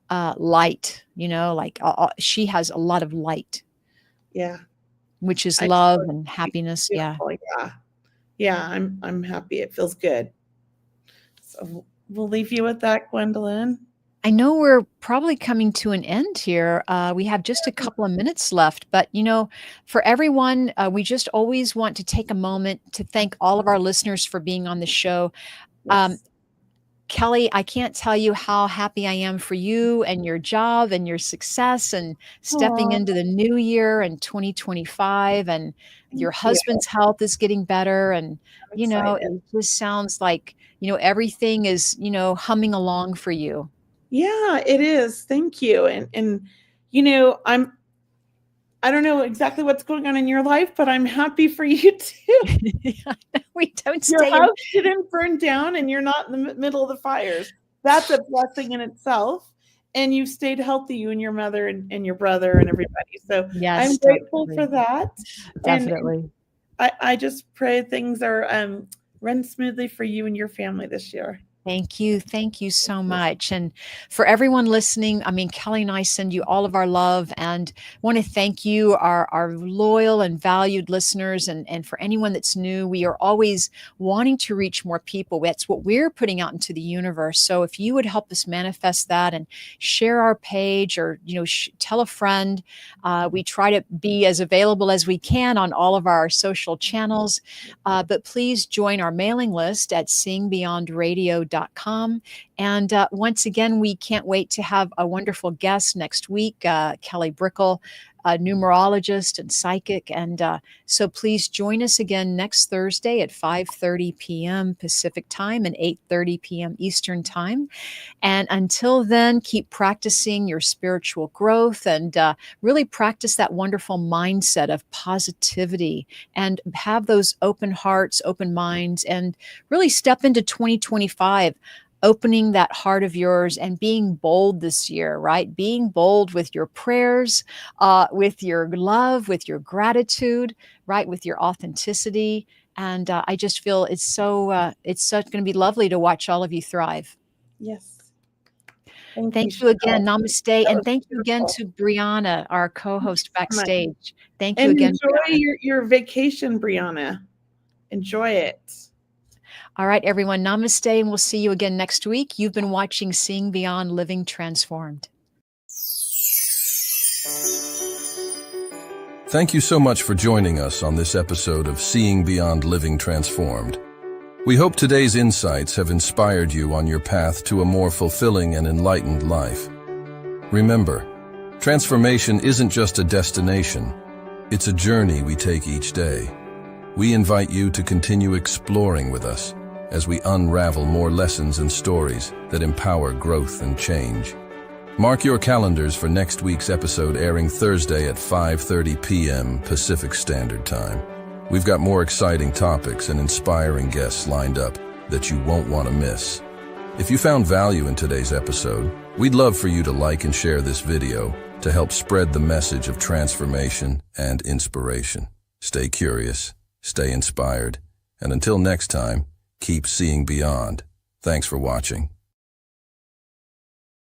light, like she has a lot of light. Yeah. Which is love and happiness. Yeah. Yeah, I'm happy. It feels good. So we'll leave you with that, Gwendolyn. I know we're probably coming to an end here. We have just a couple of minutes left, but for everyone, we just always want to take a moment to thank all of our listeners for being on the show. Yes. Kelley, I can't tell you how happy I am for you and your job and your success and stepping into the new year and 2025, and your husband's health is getting better. And, it just sounds like, everything is, humming along for you. Yeah, it is. Thank you. And I don't know exactly what's going on in your life, but I'm happy for you too. We don't Your stay house didn't burn down and you're not in the middle of the fires. That's a blessing in itself. And you stayed healthy, you and your mother and your brother and everybody. So yes, I'm grateful for that. Definitely. And I just pray things are run smoothly for you and your family this year. Thank you. Thank you so much. And for everyone listening, I mean, Kelley and I send you all of our love and want to thank you, our loyal and valued listeners. And for anyone that's new, we are always wanting to reach more people. That's what we're putting out into the universe. So if you would help us manifest that and share our page or, tell a friend, we try to be as available as we can on all of our social channels. But please join our mailing list at seeingbeyondradio.com. And once again, we can't wait to have a wonderful guest next week, Kelly Brickle, a numerologist and psychic. And so please join us again next Thursday at 5:30 p.m. Pacific time and 8:30 p.m. Eastern time. And until then, keep practicing your spiritual growth and really practice that wonderful mindset of positivity and have those open hearts, open minds, and really step into 2025 opening that heart of yours and being bold this year, right? Being bold with your prayers, with your love, with your gratitude, right? With your authenticity. And I just feel it's going to be lovely to watch all of you thrive. Yes. Thank you again. Cheryl. Namaste. That And was thank you again beautiful. to Brianna, our co-host so much. backstage. Thank you And again, enjoy Brianna. your vacation, Brianna. Enjoy it. All right, everyone. Namaste, and we'll see you again next week. You've been watching Seeing Beyond Living Transformed. Thank you so much for joining us on this episode of Seeing Beyond Living Transformed. We hope today's insights have inspired you on your path to a more fulfilling and enlightened life. Remember, transformation isn't just a destination, it's a journey we take each day. We invite you to continue exploring with us as we unravel more lessons and stories that empower growth and change. Mark your calendars for next week's episode airing Thursday at 5:30 p.m. Pacific Standard Time. We've got more exciting topics and inspiring guests lined up that you won't want to miss. If you found value in today's episode, we'd love for you to like and share this video to help spread the message of transformation and inspiration. Stay curious, stay inspired, and until next time, keep seeing beyond. Thanks for watching.